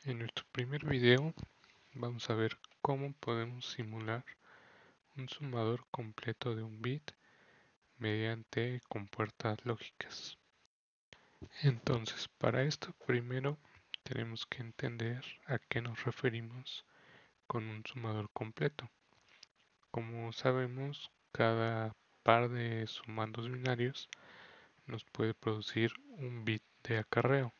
En nuestro primer video vamos a ver cómo podemos simular un sumador completo de un bit mediante compuertas lógicas. Entonces, para esto primero tenemos que entender a qué nos referimos con un sumador completo. Como sabemos, cada par de sumandos binarios nos puede producir un bit de acarreo.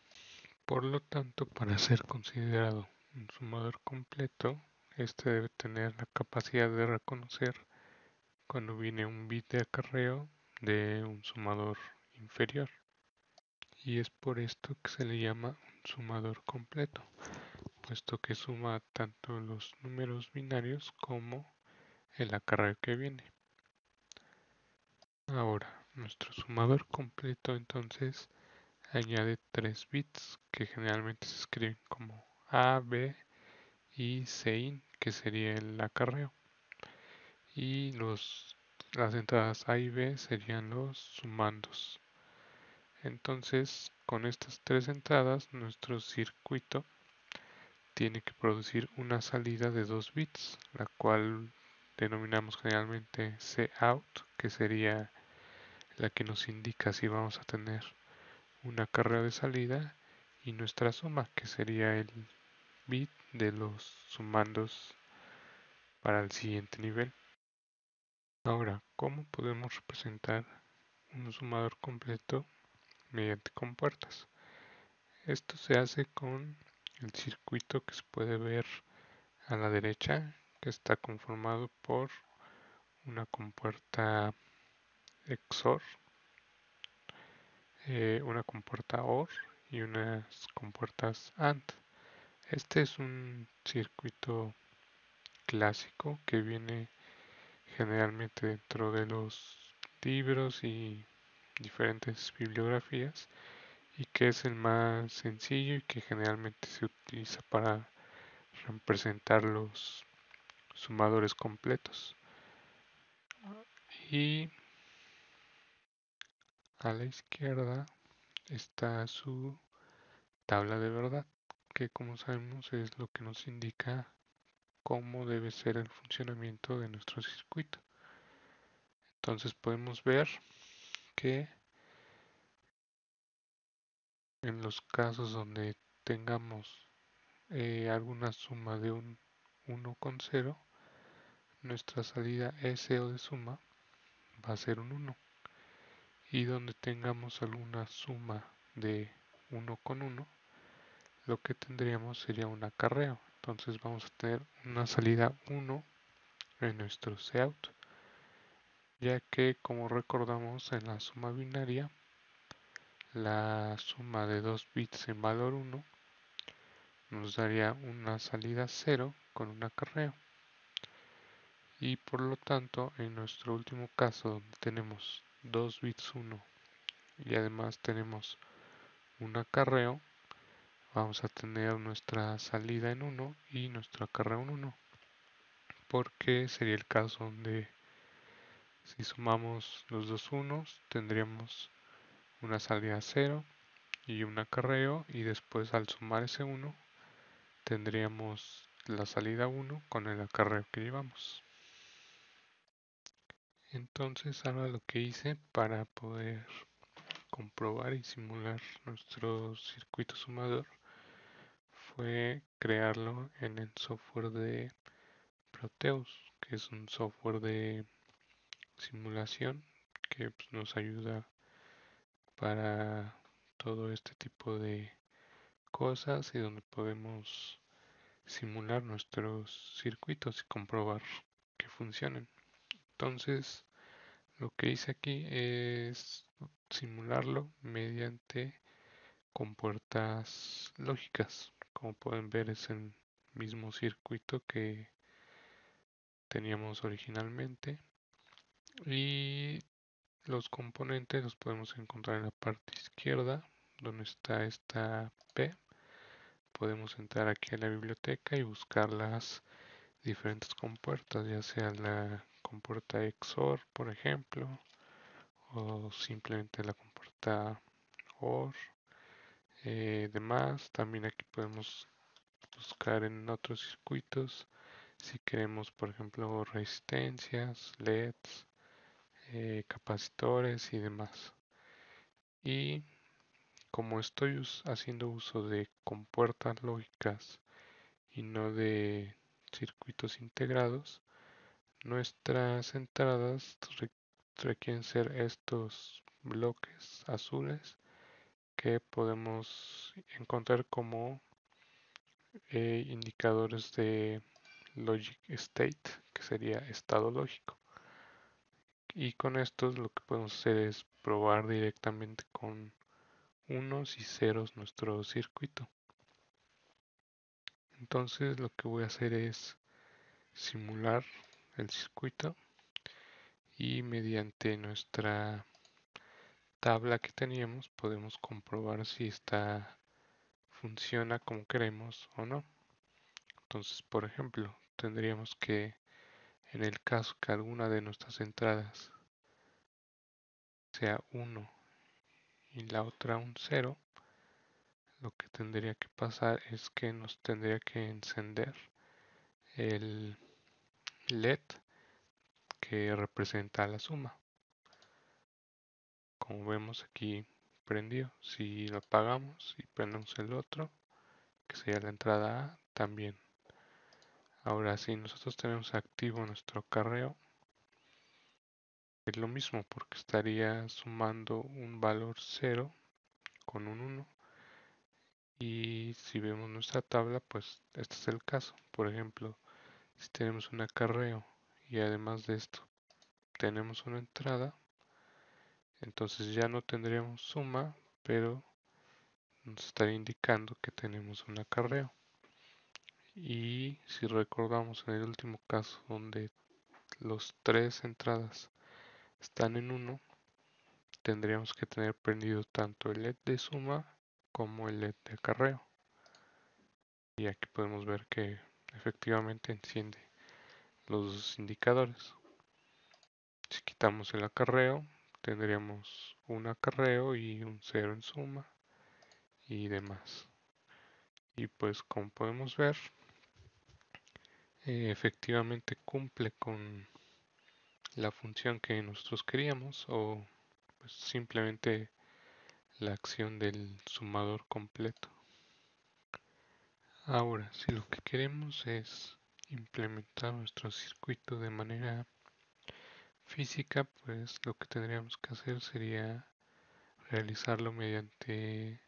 Por lo tanto, para ser considerado un sumador completo, este debe tener la capacidad de reconocer cuando viene un bit de acarreo de un sumador inferior. Y es por esto que se le llama un sumador completo, puesto que suma tanto los números binarios como el acarreo que viene. Ahora, nuestro sumador completo entonces añade 3 bits que generalmente se escriben como A, B y Sein, que sería el acarreo. Y las entradas A y B serían los sumandos. Entonces, con estas tres entradas, nuestro circuito tiene que producir una salida de 2 bits, la cual denominamos generalmente Cout, que sería la que nos indica si vamos a tener un acarreo de salida, y nuestra suma, que sería el bit de los sumandos para el siguiente nivel. Ahora, ¿cómo podemos representar un sumador completo mediante compuertas? Esto se hace con el circuito que se puede ver a la derecha, que está conformado por una compuerta XOR, una compuerta OR y unas compuertas AND. Este es un circuito clásico que viene generalmente dentro de los libros y diferentes bibliografías, y que es el más sencillo y que generalmente se utiliza para representar los sumadores completos. Y a la izquierda está su tabla de verdad, que como sabemos es lo que nos indica cómo debe ser el funcionamiento de nuestro circuito. Entonces podemos ver que en los casos donde tengamos alguna suma de un 1,0, nuestra salida SO de suma va a ser un 1. Y donde tengamos alguna suma de 1,1, lo que tendríamos sería un acarreo. Entonces vamos a tener una salida 1 en nuestro Cout, ya que como recordamos en la suma binaria, la suma de 2 bits en valor 1 nos daría una salida 0 con un acarreo. Y por lo tanto, en nuestro último caso, donde tenemos 2 bits 1 y además tenemos un acarreo, vamos a tener nuestra salida en 1 y nuestro acarreo en 1, porque sería el caso donde si sumamos los dos unos tendríamos una salida 0 y un acarreo, y después al sumar ese 1 tendríamos la salida 1 con el acarreo que llevamos. Entonces ahora lo que hice para poder comprobar y simular nuestro circuito sumador fue crearlo en el software de Proteus, que es un software de simulación que pues, nos ayuda para todo este tipo de cosas, y donde podemos simular nuestros circuitos y comprobar que funcionen. Entonces, lo que hice aquí es simularlo mediante compuertas lógicas. Como pueden ver, es el mismo circuito que teníamos originalmente, y los componentes los podemos encontrar en la parte izquierda donde está esta P. Podemos entrar aquí a la biblioteca y buscar las diferentes compuertas, ya sea la compuerta XOR, por ejemplo, o simplemente la compuerta OR. Demás, también aquí podemos buscar en otros circuitos si queremos, por ejemplo, resistencias, LEDs, capacitores y demás. Y como estoy haciendo uso de compuertas lógicas y no de circuitos integrados, nuestras entradas requieren ser estos bloques azules que podemos encontrar como indicadores de logic state, que sería estado lógico. Y con estos lo que podemos hacer es probar directamente con unos y ceros nuestro circuito. Entonces lo que voy a hacer es simular el circuito y mediante nuestra tabla que teníamos podemos comprobar si esta funciona como queremos o no. Entonces, por ejemplo, tendríamos que, en el caso que alguna de nuestras entradas sea 1 y la otra un 0, lo que tendría que pasar es que nos tendría que encender el LED que representa la suma. Como vemos aquí prendió. Si lo apagamos y prendemos el otro, que sería la entrada A, también. Ahora si nosotros tenemos activo nuestro acarreo, es lo mismo porque estaría sumando un valor 0 con un 1. Y si vemos nuestra tabla, pues este es el caso. Por ejemplo, si tenemos un acarreo y además de esto tenemos una entrada, entonces ya no tendríamos suma, pero nos estaría indicando que tenemos un acarreo. Y si recordamos en el último caso donde los tres entradas están en 1, tendríamos que tener prendido tanto el LED de suma como el LED de acarreo. Y aquí podemos ver que efectivamente enciende los dos indicadores. Si quitamos el acarreo, tendríamos un acarreo y un 0 en suma y demás. Y pues como podemos ver, efectivamente cumple con la función que nosotros queríamos o pues simplemente la acción del sumador completo. Ahora, si lo que queremos es implementar nuestro circuito de manera física, pues lo que tendríamos que hacer sería realizarlo mediante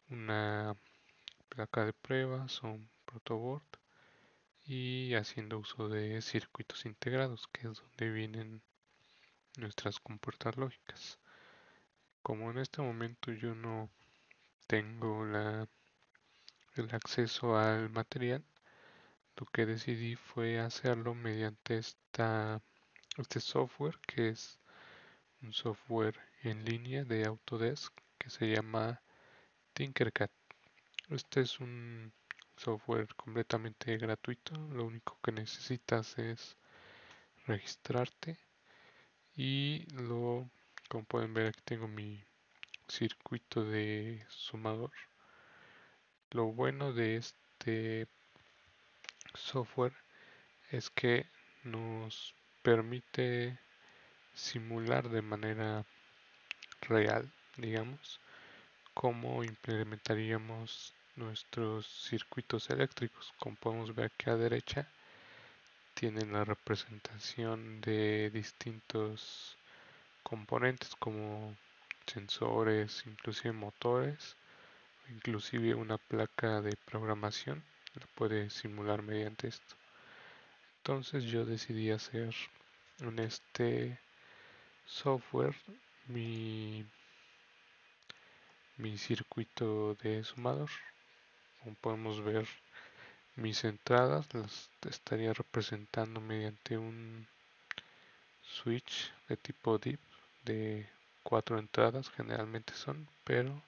una placa de pruebas o un protoboard y haciendo uso de circuitos integrados, que es donde vienen nuestras compuertas lógicas. Como en este momento yo no tengo el acceso al material, lo que decidí fue hacerlo mediante este software, que es un software en línea de Autodesk que se llama Tinkercad. Este es un software completamente gratuito, lo único que necesitas es registrarte y como pueden ver aquí tengo mi circuito de sumador. Lo bueno de este software es que nos permite simular de manera real, digamos, cómo implementaríamos nuestros circuitos eléctricos. Como podemos ver aquí a derecha, tienen la representación de distintos componentes como sensores, inclusive motores, inclusive una placa de programación la puede simular mediante esto. Entonces yo decidí hacer en este software mi, mi circuito de sumador. Como podemos ver, mis entradas las estaría representando mediante un switch de tipo DIP de 4 entradas generalmente son, pero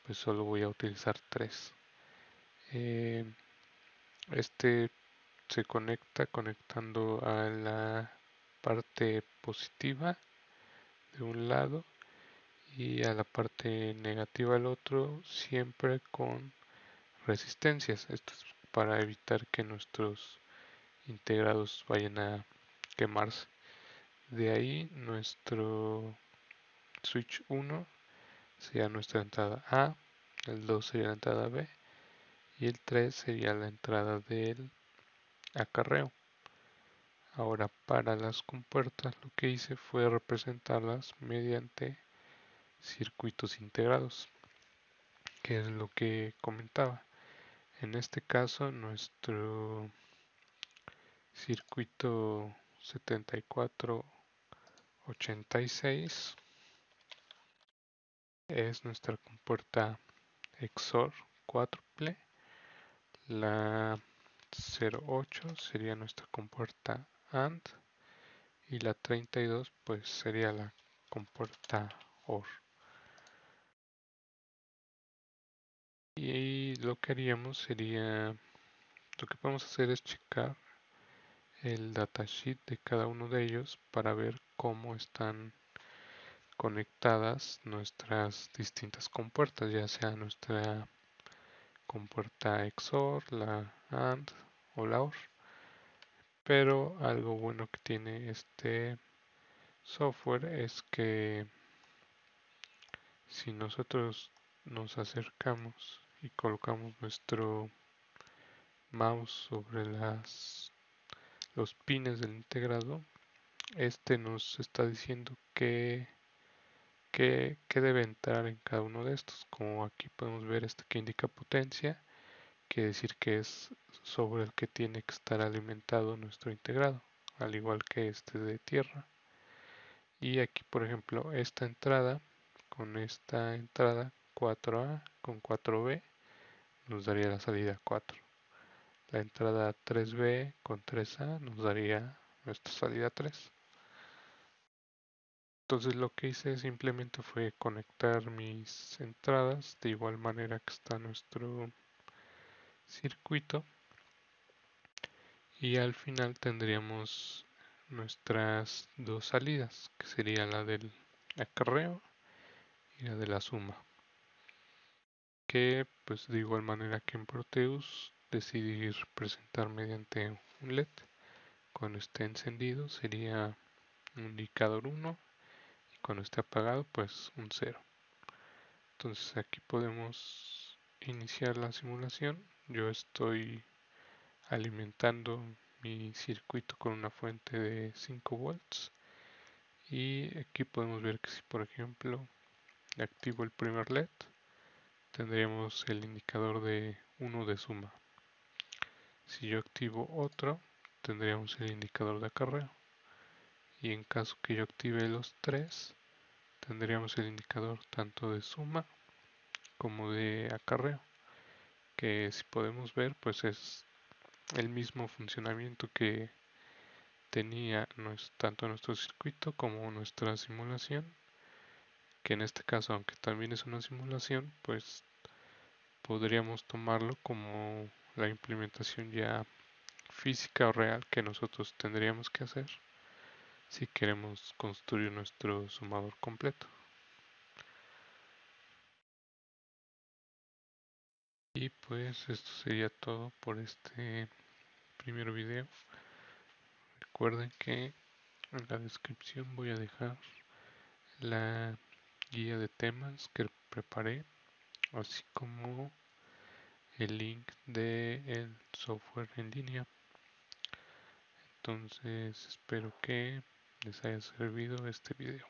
pues solo voy a utilizar 3. Este se conecta conectando a la parte positiva de un lado y a la parte negativa al otro, siempre con resistencias. Esto es para evitar que nuestros integrados vayan a quemarse. De ahí nuestro switch 1 sería nuestra entrada A, el 2 sería la entrada B y el 3 sería la entrada del acarreo. Ahora para las compuertas lo que hice fue representarlas mediante circuitos integrados, que es lo que comentaba. En este caso nuestro circuito 7486 es nuestra compuerta XOR cuádruple. La 08 sería nuestra compuerta AND y la 32 pues sería la compuerta OR. Y lo que haríamos sería, lo que podemos hacer es checar el datasheet de cada uno de ellos para ver cómo están conectadas nuestras distintas compuertas, ya sea nuestra compuerta XOR, la AND o la OR. Pero algo bueno que tiene este software es que si nosotros nos acercamos y colocamos nuestro mouse sobre los pines del integrado, este nos está diciendo que debe entrar en cada uno de estos. Como aquí podemos ver este que indica potencia, quiere decir que es sobre el que tiene que estar alimentado nuestro integrado, al igual que este de tierra. Y aquí por ejemplo esta entrada con esta entrada 4A con 4B nos daría la salida 4. La entrada 3B con 3A nos daría nuestra salida 3. Entonces lo que hice simplemente fue conectar mis entradas de igual manera que está nuestro circuito y al final tendríamos nuestras dos salidas, que sería la del acarreo y la de la suma, que pues de igual manera que en Proteus decidí presentar mediante un LED. Cuando esté encendido sería un indicador 1 y cuando esté apagado pues un 0. Entonces aquí podemos iniciar la simulación. Yo estoy alimentando mi circuito con una fuente de 5 volts y aquí podemos ver que si por ejemplo activo el primer LED tendríamos el indicador de 1 de suma. Si yo activo otro tendríamos el indicador de acarreo y en caso que yo active los tres tendríamos el indicador tanto de suma como de acarreo, que si podemos ver pues es el mismo funcionamiento que tenía tanto nuestro circuito como nuestra simulación, que en este caso aunque también es una simulación pues podríamos tomarlo como la implementación ya física o real que nosotros tendríamos que hacer si queremos construir nuestro sumador completo. Y pues esto sería todo por este primer video. Recuerden que en la descripción voy a dejar la guía de temas que preparé, así como el link de el software en línea. Entonces espero que les haya servido este video.